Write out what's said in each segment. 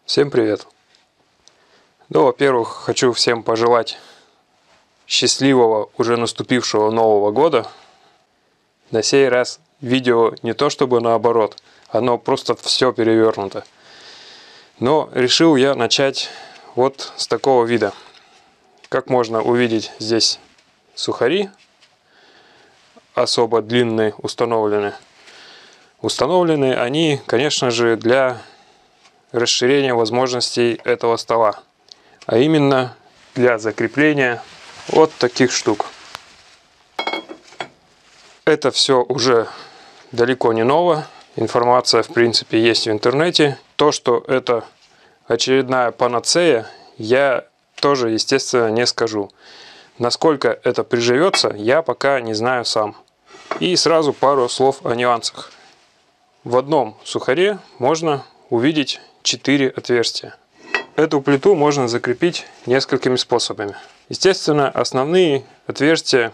Всем привет! Во-первых, хочу всем пожелать счастливого, уже наступившего Нового года. На сей раз видео не то чтобы наоборот, оно просто все перевернуто. Но решил я начать вот с такого вида. Как можно увидеть, здесь сухари особо длинные установлены. Установлены они, конечно же, для расширения возможностей этого стола, а именно для закрепления вот таких штук. Это все уже далеко не ново, информация в принципе есть в интернете. То, что это очередная панацея, я тоже естественно не скажу. Насколько это приживется, я пока не знаю сам. И сразу пару слов о нюансах. В одном сухаре можно увидеть 4 отверстия. Эту плиту можно закрепить несколькими способами. Естественно, основные отверстия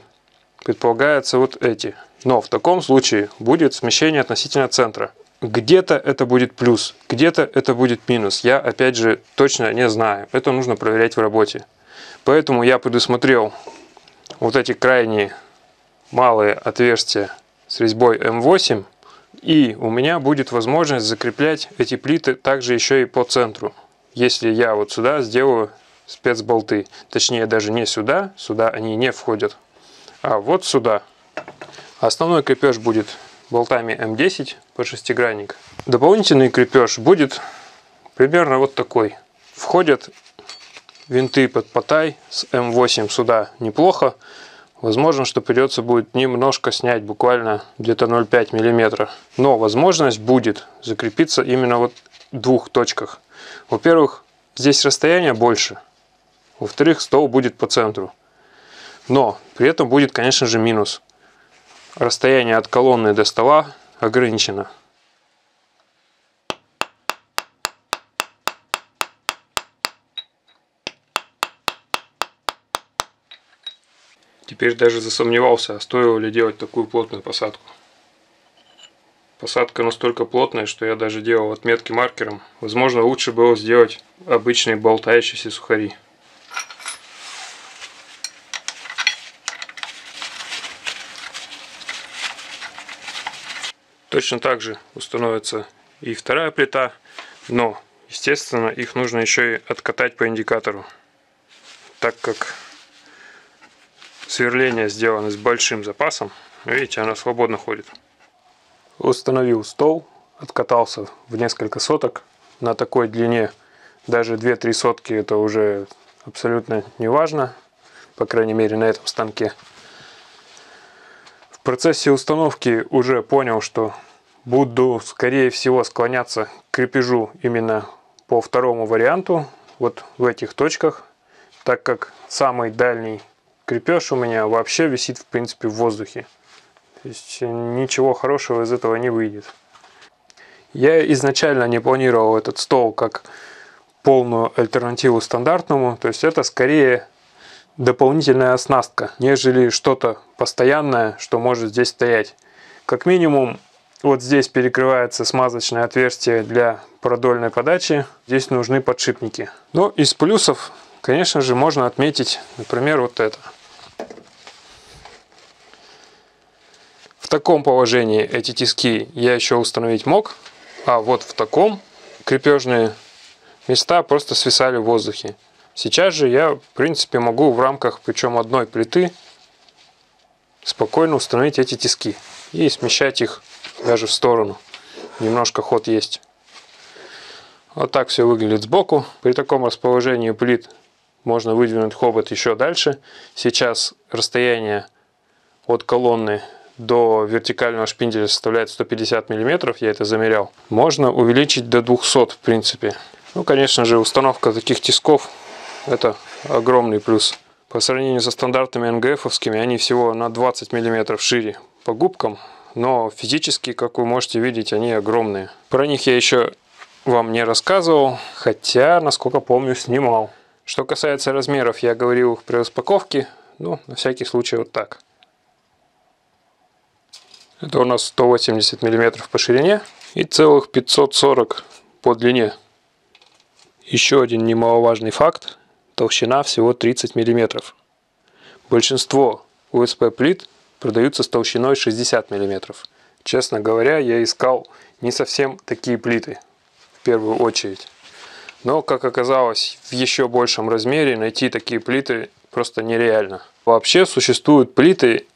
предполагаются вот эти. Но в таком случае будет смещение относительно центра. Где-то это будет плюс, где-то это будет минус. Я опять же точно не знаю. Это нужно проверять в работе. Поэтому я предусмотрел вот эти крайние малые отверстия с резьбой М8. И у меня будет возможность закреплять эти плиты также еще и по центру. Если я вот сюда сделаю спецболты. Точнее даже не сюда, сюда они не входят. А вот сюда. Основной крепеж будет болтами М10 по шестигранник. Дополнительный крепеж будет примерно вот такой. Входят винты под потай с М8 сюда неплохо. Возможно, что придется будет немножко снять, буквально где-то 0,5 мм. Но возможность будет закрепиться именно вот в двух точках. Во-первых, здесь расстояние больше. Во-вторых, стол будет по центру. Но при этом будет, конечно же, минус. Расстояние от колонны до стола ограничено. Теперь даже засомневался, стоило ли делать такую плотную посадку. Посадка настолько плотная, что я даже делал отметки маркером. Возможно, лучше было сделать обычные болтающиеся сухари. Точно так же установится и вторая плита, но, естественно, их нужно еще и откатать по индикатору, так как сверление сделано с большим запасом. Видите, оно свободно ходит. Установил стол, откатался в несколько соток. На такой длине даже 2-3 сотки это уже абсолютно не важно, по крайней мере на этом станке. В процессе установки уже понял, что буду скорее всего склоняться к крепежу именно по второму варианту, вот в этих точках, так как самый дальний крепеж у меня вообще висит в принципе в воздухе. То есть ничего хорошего из этого не выйдет. Я изначально не планировал этот стол как полную альтернативу стандартному, то есть это скорее дополнительная оснастка, нежели что-то постоянное, что может здесь стоять. Как минимум, вот здесь перекрывается смазочное отверстие для продольной подачи, здесь нужны подшипники. Но из плюсов, конечно же, можно отметить, например, вот это. В таком положении эти тиски я еще установить мог, а вот в таком крепежные места просто свисали в воздухе. Сейчас же я, в принципе, могу в рамках, причем одной плиты, спокойно установить эти тиски и смещать их даже в сторону. Немножко ход есть. Вот так все выглядит сбоку. При таком расположении плит можно выдвинуть хобот еще дальше. Сейчас расстояние от колонны до вертикального шпинделя составляет 150 мм, я это замерял. Можно увеличить до 200 в принципе. Ну, конечно же, установка таких тисков это огромный плюс. По сравнению со стандартными НГФ-овскими, они всего на 20 мм шире по губкам, но физически, как вы можете видеть, они огромные. Про них я еще вам не рассказывал, хотя, насколько помню, снимал. Что касается размеров, я говорил при распаковке, ну, на всякий случай вот так. Это у нас 180 мм по ширине и целых 540 по длине. Еще один немаловажный факт. Толщина всего 30 мм. Большинство УСП плит продаются с толщиной 60 мм. Честно говоря, я искал не совсем такие плиты в первую очередь. Но, как оказалось, в еще большем размере найти такие плиты просто нереально. Вообще существуют плиты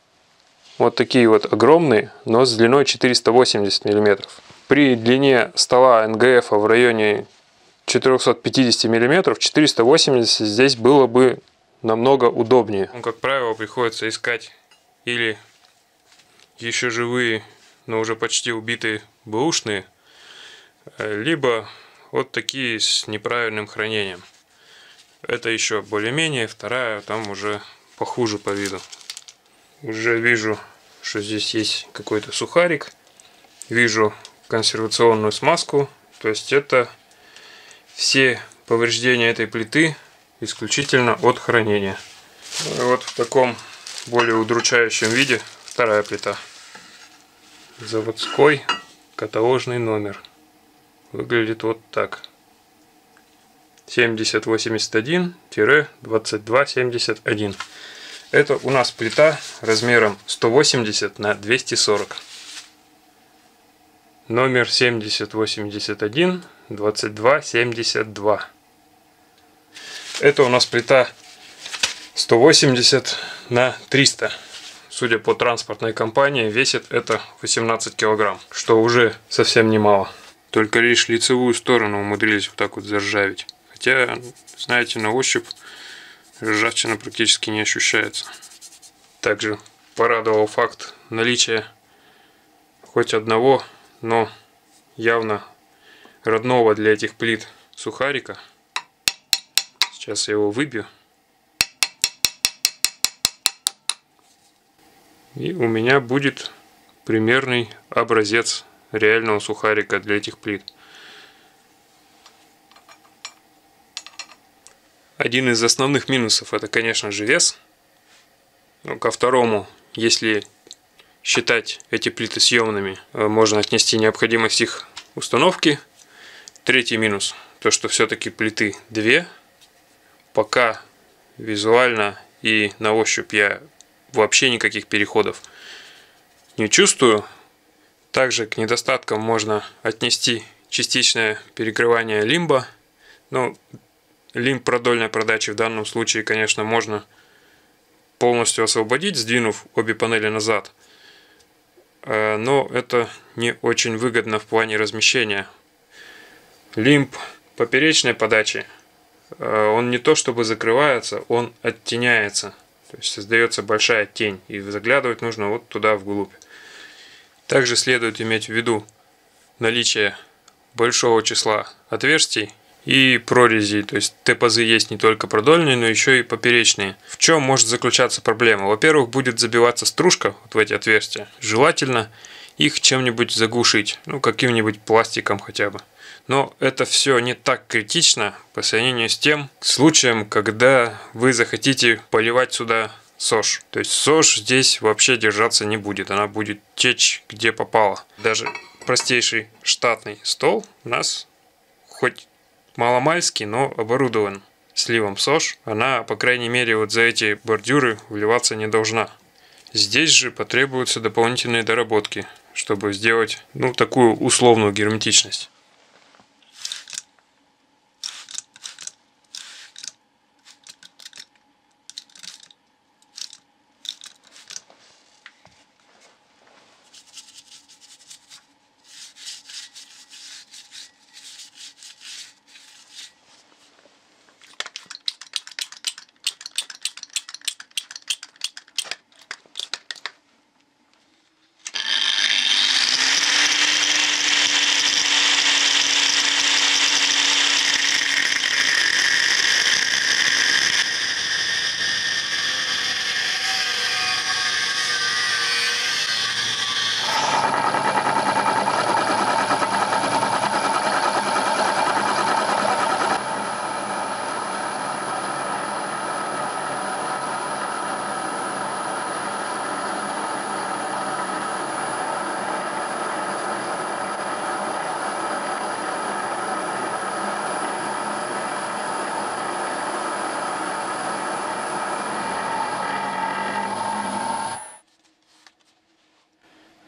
вот такие вот огромные, но с длиной 480 мм. При длине стола НГФ в районе 450 мм, 480 здесь было бы намного удобнее. Как правило, приходится искать или еще живые, но уже почти убитые бэушные, либо вот такие с неправильным хранением. Это еще более-менее, вторая там уже похуже по виду. Уже вижу, что здесь есть какой-то сухарик, вижу консервационную смазку, то есть это все повреждения этой плиты исключительно от хранения. Вот в таком более удручающем виде вторая плита. Заводской каталожный номер. Выглядит вот так. 7081-2271. Это у нас плита размером 180 на 240. Номер 7081-2272. Это у нас плита 180 на 300. Судя по транспортной компании, весит это 18 килограмм, что уже совсем немало. Только лишь лицевую сторону умудрились вот так вот заржавить. Хотя, знаете, на ощупь ржавчина практически не ощущается. Также порадовал факт наличия хоть одного, но явно родного для этих плит сухарика. Сейчас я его выбью. И у меня будет примерный образец реального сухарика для этих плит. Один из основных минусов — это, конечно же, вес. Но ко второму, если считать эти плиты съемными, можно отнести необходимость их установки. Третий минус — то, что все-таки плиты две. Пока визуально и на ощупь я вообще никаких переходов не чувствую. Также к недостаткам можно отнести частичное перекрывание лимба. Но лимб продольной продачи в данном случае, конечно, можно полностью освободить, сдвинув обе панели назад. Но это не очень выгодно в плане размещения. Лимб поперечной подачи, он не то чтобы закрывается, он оттеняется. То есть создается большая тень, и заглядывать нужно вот туда вглубь. Также следует иметь в виду наличие большого числа отверстий и прорезей. То есть Т-пазы есть не только продольные, но еще и поперечные. В чем может заключаться проблема? Во-первых, будет забиваться стружка вот в эти отверстия. Желательно их чем-нибудь заглушить, ну каким-нибудь пластиком хотя бы. Но это все не так критично по сравнению с тем случаем, когда вы захотите поливать сюда СОЖ. То есть СОЖ здесь вообще держаться не будет, она будет течь где попало. Даже простейший штатный стол у нас хоть маломальский, но оборудован сливом СОЖ. Она, по крайней мере, вот за эти бордюры вливаться не должна. Здесь же потребуются дополнительные доработки, чтобы сделать, ну, такую условную герметичность.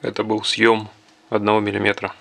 Это был съем 1 миллиметра.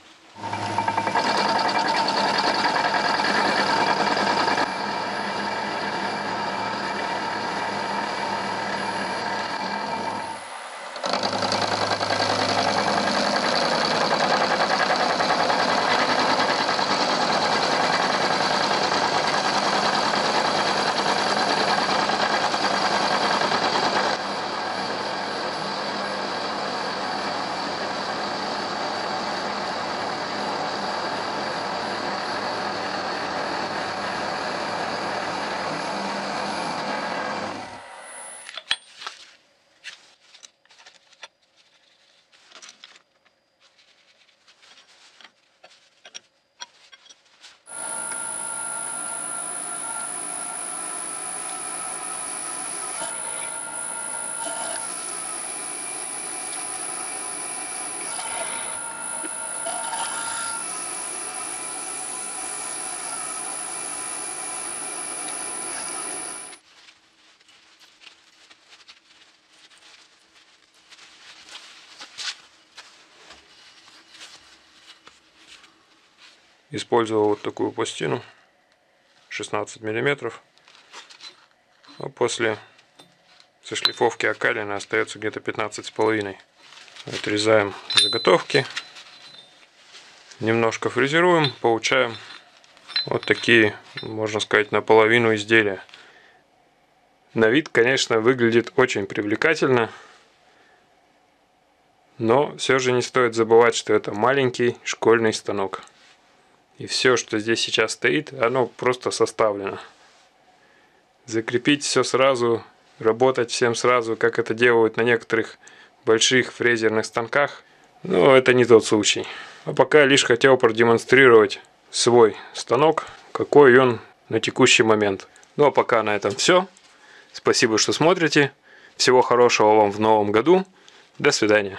Использовал вот такую пластину 16 миллиметров. А после сошлифовки окалина остается где-то 15,5. Отрезаем заготовки, немножко фрезеруем, получаем вот такие, можно сказать, наполовину изделия. На вид, конечно, выглядит очень привлекательно, но все же не стоит забывать, что это маленький школьный станок. И все, что здесь сейчас стоит, оно просто составлено. Закрепить все сразу, работать всем сразу, как это делают на некоторых больших фрезерных станках, ну, это не тот случай. А пока лишь хотел продемонстрировать свой станок, какой он на текущий момент. Ну, а пока на этом все. Спасибо, что смотрите. Всего хорошего вам в новом году. До свидания.